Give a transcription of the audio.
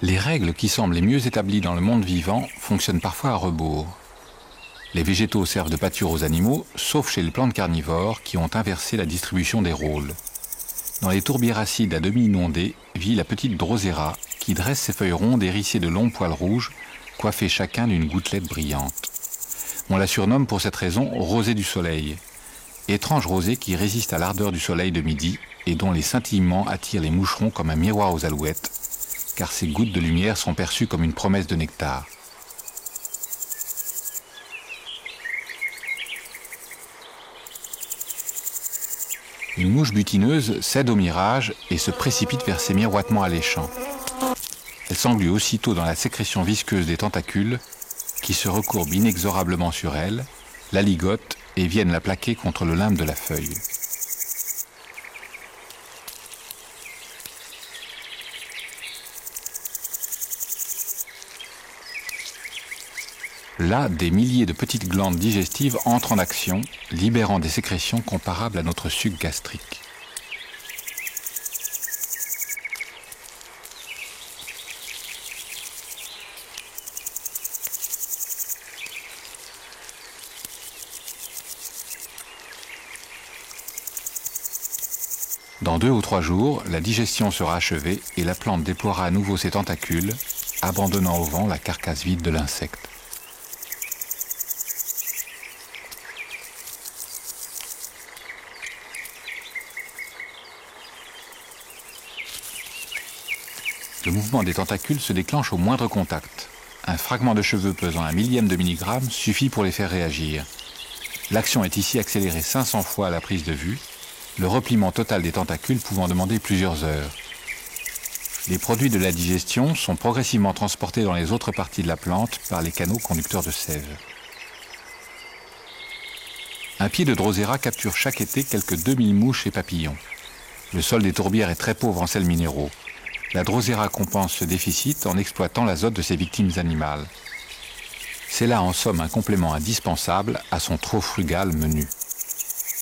Les règles qui semblent les mieux établies dans le monde vivant fonctionnent parfois à rebours. Les végétaux servent de pâture aux animaux, sauf chez les plantes carnivores qui ont inversé la distribution des rôles. Dans les tourbières acides à demi inondées vit la petite Drosera qui dresse ses feuilles rondes hérissées de longs poils rouges, coiffés chacun d'une gouttelette brillante. On la surnomme pour cette raison rosée du soleil. Étrange rosée qui résiste à l'ardeur du soleil de midi et dont les scintillements attirent les moucherons comme un miroir aux alouettes, car ces gouttes de lumière sont perçues comme une promesse de nectar. Une mouche butineuse cède au mirage et se précipite vers ces miroitements alléchants. Elle s'englue aussitôt dans la sécrétion visqueuse des tentacules qui se recourbent inexorablement sur elle, la ligotent et viennent la plaquer contre le limbe de la feuille. Là, des milliers de petites glandes digestives entrent en action, libérant des sécrétions comparables à notre suc gastrique. Dans 2 ou 3 jours, la digestion sera achevée et la plante déploiera à nouveau ses tentacules, abandonnant au vent la carcasse vide de l'insecte. Le mouvement des tentacules se déclenche au moindre contact. Un fragment de cheveux pesant 1 millième de milligramme suffit pour les faire réagir. L'action est ici accélérée 500 fois à la prise de vue, le repliement total des tentacules pouvant demander plusieurs heures. Les produits de la digestion sont progressivement transportés dans les autres parties de la plante par les canaux conducteurs de sève. Un pied de Drosera capture chaque été quelques 2000 mouches et papillons. Le sol des tourbières est très pauvre en sels minéraux. La Drosera compense ce déficit en exploitant l'azote de ses victimes animales. C'est là en somme un complément indispensable à son trop frugal menu.